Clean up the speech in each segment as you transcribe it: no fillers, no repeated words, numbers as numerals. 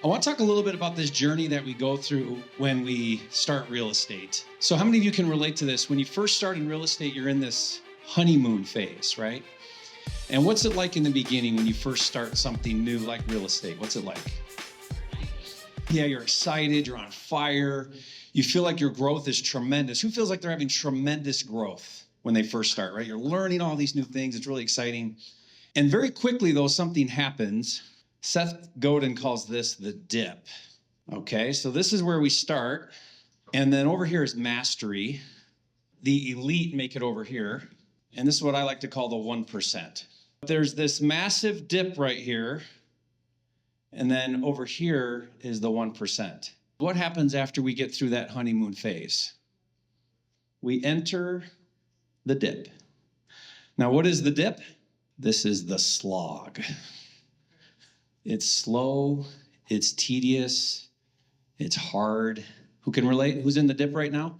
I want to talk a little bit about this journey that we go through when we start real estate. So how many of you can relate to this? When you first start in real estate, you're in this honeymoon phase, right? And what's it like in the beginning when you first start something new like real estate? What's it like? Yeah, you're excited, you're on fire. You feel like your growth is tremendous. Who feels like they're having tremendous growth when they first start, right? You're learning all these new things. It's really exciting. And very quickly, though, something happens. Seth Godin calls this the dip. Okay, so this is where we start. And then over here is mastery. The elite make it over here. And this is what I like to call the 1%. There's this massive dip right here. And then over here is the 1%. What happens after we get through that honeymoon phase? We enter the dip. Now, what is the dip? This is the slog. It's slow, it's tedious, it's hard. Who can relate? Who's in the dip right now?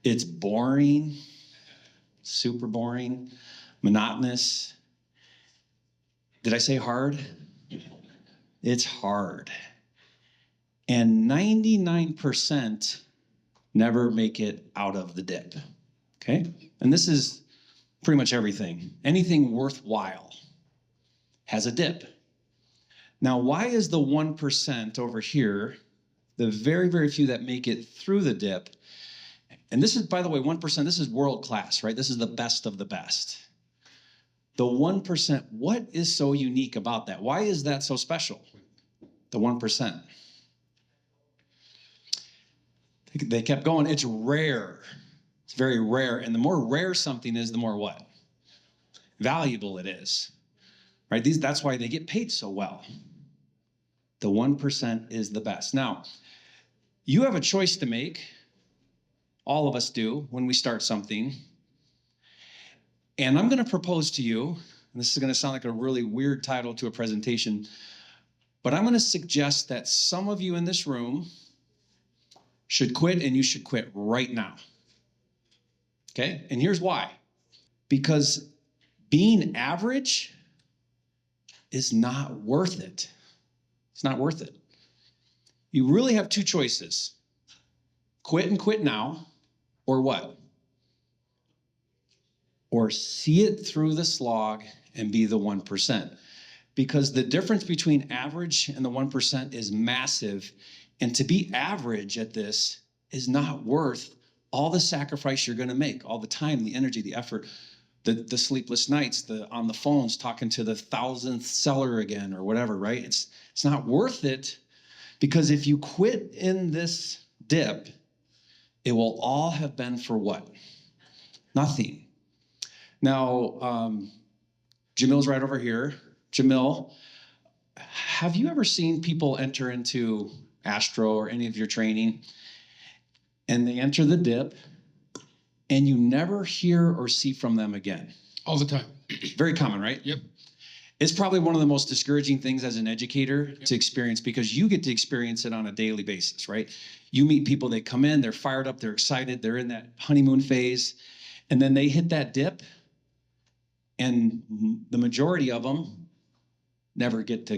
It's boring, super boring, monotonous. Did I say hard? It's hard. And 99% never make it out of the dip, okay? And this is pretty much everything. Anything worthwhile has a dip. Now, why is the 1% over here, the very, very few that make it through the dip, and this is, by the way, 1%, this is world class, right? This is the best of the best. The 1%, what is so unique about that? Why is that so special? The 1%. They kept going. It's rare. It's very rare. And the more rare something is, the more what? Valuable it is. Right? That's why they get paid so well. The 1% is the best. Now, you have a choice to make. All of us do when we start something. And I'm going to propose to you, and this is going to sound like a really weird title to a presentation, but I'm going to suggest that some of you in this room should quit, and you should quit right now. Okay? And here's why. Because being average is not worth it. It's not worth it. You really have two choices. Quit and quit now, or what? Or see it through the slog and be the 1%. Because the difference between average and the 1% is massive. And to be average at this is not worth all the sacrifice you're going to make, all the time, the energy, the effort, the sleepless nights, on the phones talking to the 1,000th seller again or whatever, right? It's not worth it, because if you quit in this dip, it will all have been for what? Nothing. Now, Jamil's right over here. Jamil, have you ever seen people enter into Astro or any of your training, and they enter the dip, and you never hear or see from them again? All the time. Very common, right? Yep. It's probably one of the most discouraging things as an educator to experience, because you get to experience it on a daily basis, right? You meet people, they come in, they're fired up, they're excited, they're in that honeymoon phase, and then they hit that dip, and the majority of them never get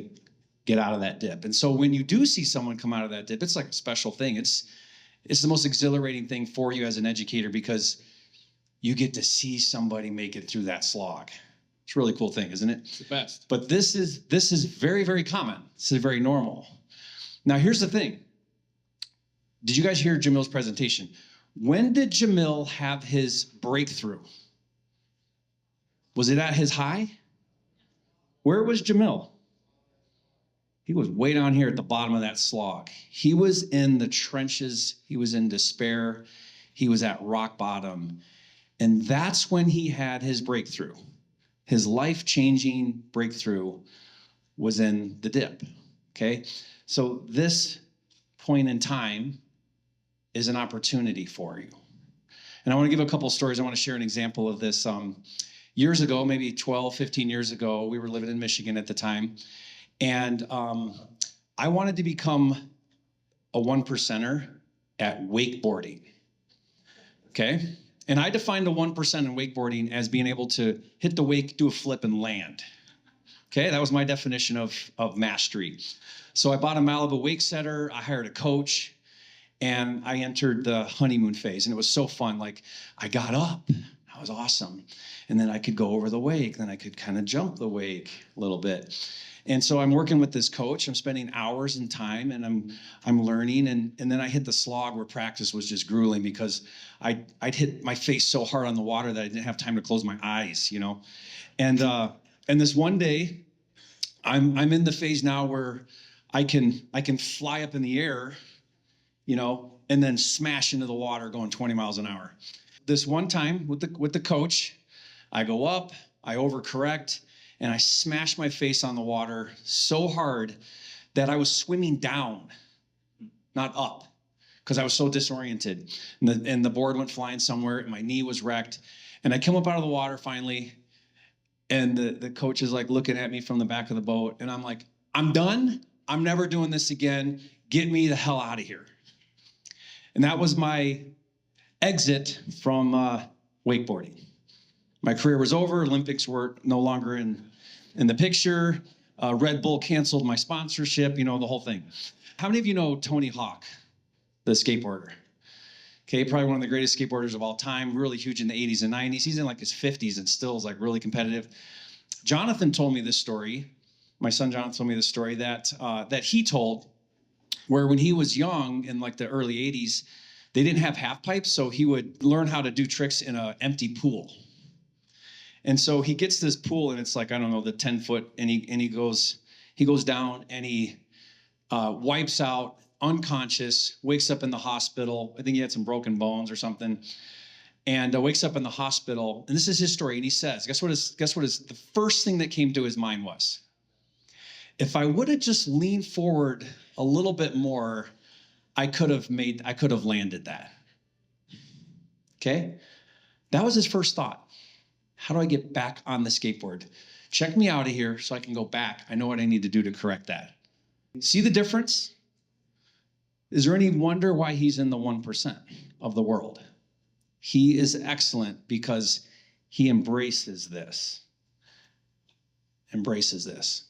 out of that dip. And so when you do see someone come out of that dip, it's like a special thing. It's the most exhilarating thing for you as an educator, because you get to see somebody make it through that slog. It's a really cool thing, isn't it? It's the best. But this is very, very common. This is very normal. Now, here's the thing. Did you guys hear Jamil's presentation? When did Jamil have his breakthrough? Was it at his high? Where was Jamil? He was way down here at the bottom of that slog. He was in the trenches. He was in despair. He was at rock bottom. And that's when he had his breakthrough. His life-changing breakthrough was in the dip, okay? So this point in time is an opportunity for you. And I want to give a couple stories. I want to share an example of this. Years ago, maybe 12, 15 years ago, we were living in Michigan at the time. And I wanted to become a 1%er at wakeboarding, okay? And I defined a 1% in wakeboarding as being able to hit the wake, do a flip, and land, Okay, that was my definition of mastery. So I bought a Malibu wake setter, I hired a coach, and I entered the honeymoon phase. And it was so fun. Like, I got up, that was awesome. And then I could go over the wake, then I could kind of jump the wake a little bit. And so I'm working with this coach. I'm spending hours and time, and I'm learning. And then I hit the slog where practice was just grueling because I'd hit my face so hard on the water that I didn't have time to close my eyes, you know. And this one day, I'm in the phase now where I can fly up in the air, you know, and then smash into the water going 20 miles an hour. This one time with the coach, I go up, I overcorrect, and I smash my face on the water so hard that I was swimming down, not up, because I was so disoriented. And the board went flying somewhere, and my knee was wrecked. And I come up out of the water finally, and the coach is like looking at me from the back of the boat, and I'm like, I'm done. I'm never doing this again. Get me the hell out of here. And that was my exit from wakeboarding. My career was over. Olympics were no longer in the picture. Red Bull canceled my sponsorship, you know, the whole thing. How many of you know Tony Hawk, the skateboarder? Okay, probably one of the greatest skateboarders of all time, really huge in the 80s and 90s. He's in like his 50s and still is like really competitive. Jonathan told me this story. My son Jonathan told me this story that he told, where when he was young in like the early 80s, they didn't have half pipes, so he would learn how to do tricks in an empty pool. And so he gets this pool, and it's like, I don't know, the 10-foot, and he goes down, and he wipes out, unconscious, wakes up in the hospital. I think he had some broken bones or something, and wakes up in the hospital. And this is his story. And he says, guess what the first thing that came to his mind was? If I would have just leaned forward a little bit more, I could have landed that. Okay? That was his first thought. How do I get back on the skateboard? Check me out of here so I can go back. I know what I need to do to correct that. See the difference? Is there any wonder why he's in the 1% of the world? He is excellent because he embraces this. Embraces this.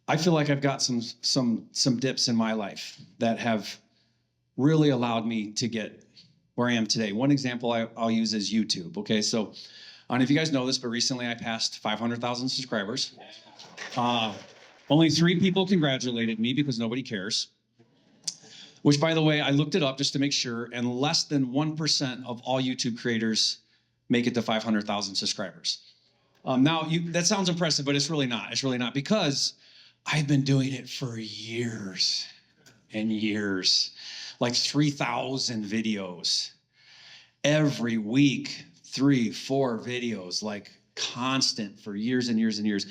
I feel like I've got some dips in my life that have really allowed me to get where I am today. One example I'll use is YouTube. Okay, so I don't know if you guys know this, but recently I passed 500,000 subscribers. Only 3 people congratulated me because nobody cares. Which, by the way, I looked it up just to make sure, and less than 1% of all YouTube creators make it to 500,000 subscribers. That sounds impressive, but it's really not. It's really not, because I've been doing it for years and years, like 3,000 videos every week, 3-4 videos, like constant for years and years and years.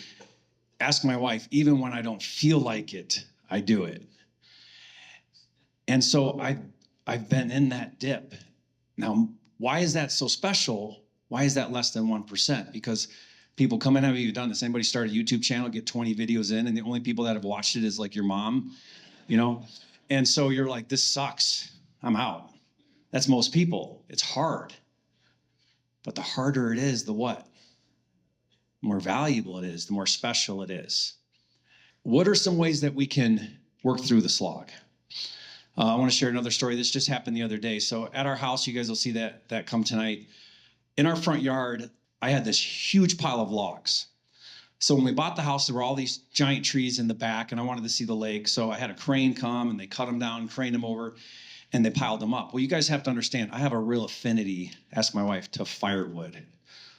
Ask my wife, even when I don't feel like it, I do it. And so I've been in that dip. Now, why is that so special? Why is that less than 1%? Because people come in, have you done this? Anybody start a YouTube channel, get 20 videos in, and the only people that have watched it is like your mom, you know? And so you're like, this sucks, I'm out. That's most people. It's hard. But the harder it is, the what? The more valuable it is, the more special it is. What are some ways that we can work through the slog? I want to share another story. This just happened the other day. So at our house, you guys will see that come tonight. In our front yard, I had this huge pile of logs. So when we bought the house, there were all these giant trees in the back, and I wanted to see the lake. So I had a crane come, and they cut them down, craned them over, and they piled them up. Well, you guys have to understand, I have a real affinity, ask my wife, to firewood,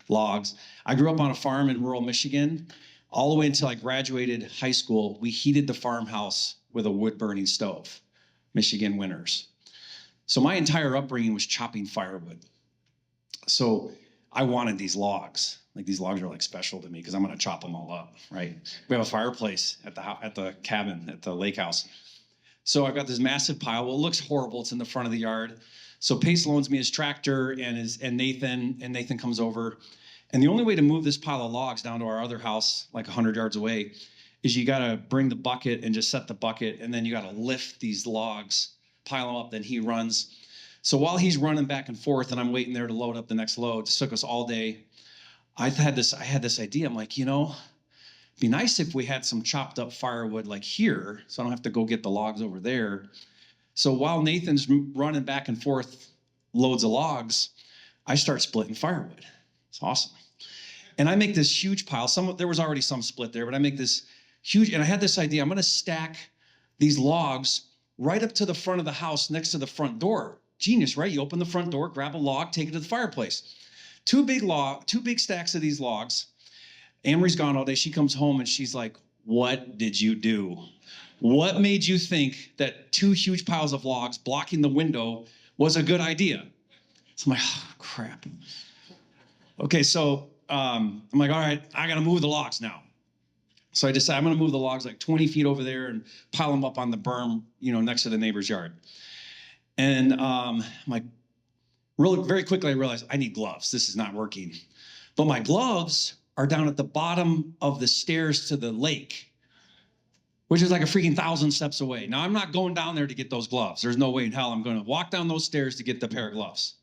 logs. I grew up on a farm in rural Michigan. All the way until I graduated high school, we heated the farmhouse with a wood-burning stove, Michigan winters. So my entire upbringing was chopping firewood. So I wanted these logs. Like, these logs are like special to me because I'm going to chop them all up, right? We have a fireplace at the cabin, at the lake house. So I've got this massive pile. Well, it looks horrible. It's in the front of the yard. So Pace loans me his tractor and Nathan comes over. And the only way to move this pile of logs down to our other house, like 100 yards away, is you got to bring the bucket and just set the bucket, and then you got to lift these logs, pile them up, then he runs. So while he's running back and forth and I'm waiting there to load up the next load, it took us all day. I had this idea. I'm like, be nice if we had some chopped up firewood like here, so I don't have to go get the logs over there. So while Nathan's running back and forth loads of logs, I start splitting firewood. It's awesome. And I make this huge pile. There was already some split there, but I make this huge, and I had this idea. I'm going to stack these logs right up to the front of the house next to the front door. Genius, right? You open the front door, grab a log, take it to the fireplace. Two big stacks of these logs. Amory's gone all day. She comes home and she's like, what did you do? What made you think that two huge piles of logs blocking the window was a good idea? So I'm like, oh, crap. Okay, so I'm like, all right, I got to move the logs now. So I decide I'm going to move the logs like 20 feet over there and pile them up on the berm, next to the neighbor's yard. And I'm like, really, very quickly I realized I need gloves. This is not working. But my gloves are down at the bottom of the stairs to the lake, which is like a freaking 1,000 steps away. Now, I'm not going down there to get those gloves. There's no way in hell I'm going to walk down those stairs to get the pair of gloves.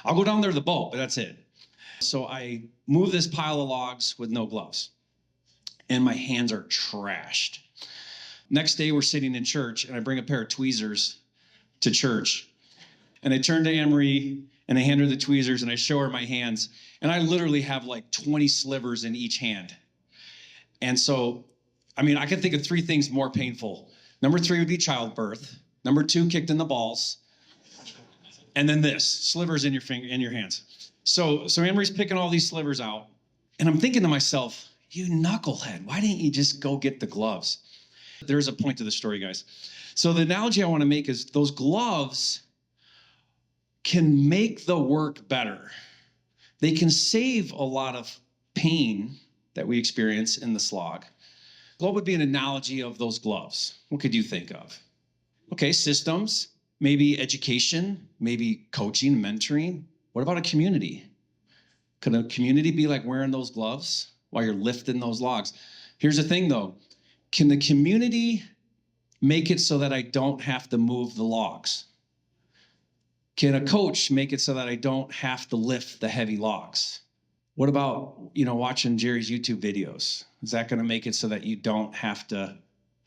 I'll go down there to the boat, but that's it. So I move this pile of logs with no gloves, and my hands are trashed. Next day, we're sitting in church, and I bring a pair of tweezers to church. And I turn to Amory, and I hand her the tweezers, and I show her my hands. And I literally have like 20 slivers in each hand. And so, I can think of three things more painful. Number 3 would be childbirth. Number 2, kicked in the balls. And then this, slivers in your hands. So Amory's picking all these slivers out. And I'm thinking to myself, you knucklehead, why didn't you just go get the gloves? There's a point to the story, guys. So the analogy I want to make is those gloves can make the work better. They can save a lot of pain that we experience in the slog. What would be an analogy of those gloves? What could you think of? Okay, systems, maybe education, maybe coaching, mentoring. What about a community? Could a community be like wearing those gloves while you're lifting those logs? Here's the thing though, can the community make it so that I don't have to move the logs? Can a coach make it so that I don't have to lift the heavy logs? What about, watching Jerry's YouTube videos? Is that going to make it so that you don't have to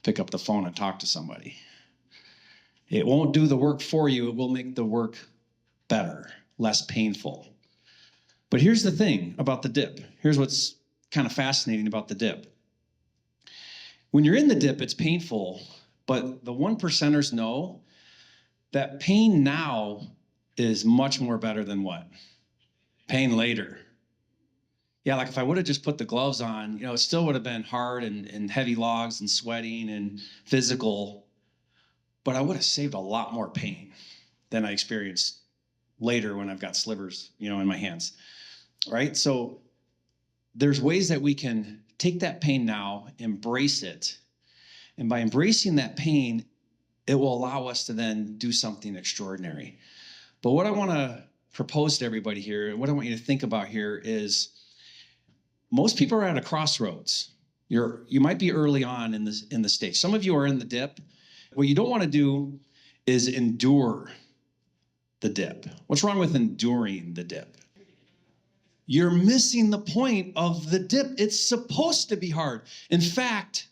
pick up the phone and talk to somebody? It won't do the work for you. It will make the work better, less painful. But here's the thing about the dip. Here's what's kind of fascinating about the dip. When you're in the dip, it's painful, but the 1%ers know that pain now is much more better than what? Pain later. Yeah, like if I would have just put the gloves on, it still would have been hard and heavy logs and sweating and physical, but I would have saved a lot more pain than I experienced later when I've got slivers, in my hands, right? So there's ways that we can take that pain now, embrace it, and by embracing that pain, it will allow us to then do something extraordinary. But what I want to propose to everybody here, and what I want you to think about here is, most people are at a crossroads. You might be early on in the stage. Some of you are in the dip. What you don't want to do is endure the dip. What's wrong with enduring the dip? You're missing the point of the dip. It's supposed to be hard. In fact,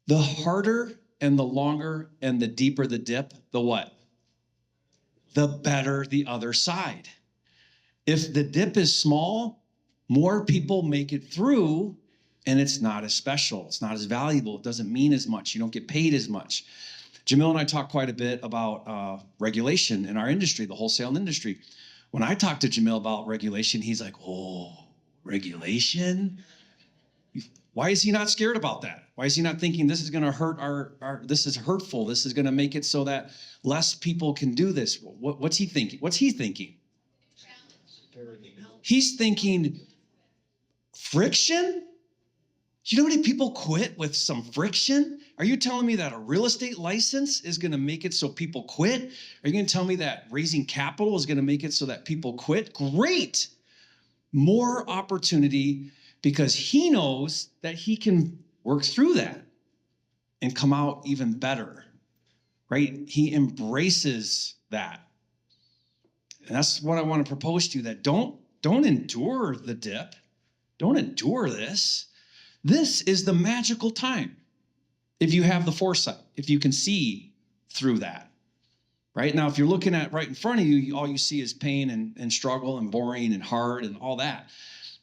the harder and the longer and the deeper the dip, the what? The better the other side. If the dip is small, more people make it through, and it's not as special. It's not as valuable. It doesn't mean as much. You don't get paid as much. Jamil and I talk quite a bit about regulation in our industry, the wholesale industry. When I talk to Jamil about regulation, he's like, oh, regulation? Why is he not scared about that? Why is he not thinking this is going to hurt this is hurtful, this is going to make it so that less people can do this? What's he thinking? What's he thinking? He's thinking friction? Do you know how many people quit with some friction? Are you telling me that a real estate license is going to make it so people quit? Are you going to tell me that raising capital is going to make it so that people quit? Great. More opportunity, because he knows that he can work through that and come out even better, right? He embraces that. And that's what I want to propose to you, that don't endure the dip. Don't endure this. This is the magical time. If you have the foresight, if you can see through that. Right now, if you're looking at right in front of you, all you see is pain and struggle and boring and hard and all that.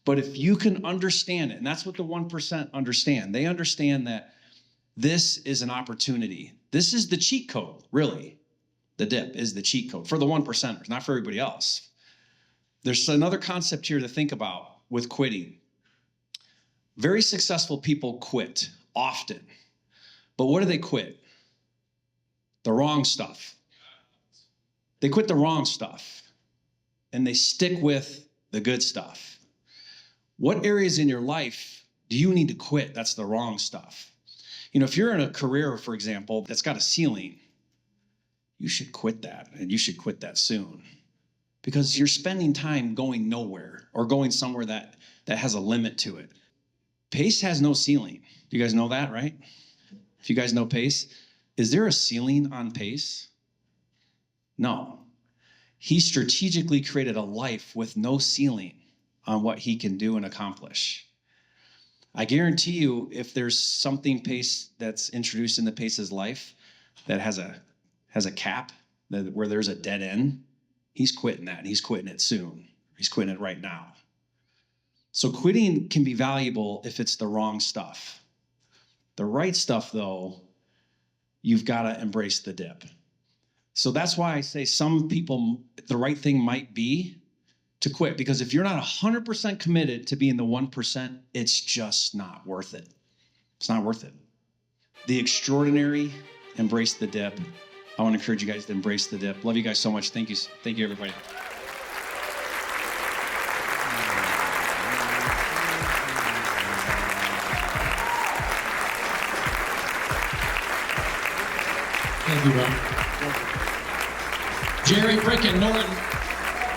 But if you can understand it, and that's what the 1% understand. They understand that this is an opportunity. This is the cheat code, really. The dip is the cheat code for the 1%ers, not for everybody else. There's another concept here to think about with quitting. Very successful people quit often. But what do they quit? The wrong stuff. They quit the wrong stuff and they stick with the good stuff. What areas in your life do you need to quit? That's the wrong stuff. You know, if you're in a career, for example, that's got a ceiling, you should quit that, and you should quit that soon, because you're spending time going nowhere or going somewhere that has a limit to it. Pace has no ceiling. Do you guys know that, right? If you guys know Pace, is there a ceiling on Pace? No. He strategically created a life with no ceiling on what he can do and accomplish. I guarantee you, if there's something Pace that's introduced into Pace's life that has a cap, where there's a dead end, he's quitting that, and he's quitting it soon. He's quitting it right now. So quitting can be valuable if it's the wrong stuff. The right stuff, though, you've got to embrace the dip. So that's why I say some people, the right thing might be to quit, because if you're not 100% committed to being the 1%, it's just not worth it. It's not worth it. The extraordinary, embrace the dip. I want to encourage you guys to embrace the dip. Love you guys so much. Thank you. Thank you, everybody. Thank you, Ron. Jerry, Brick, and Norton.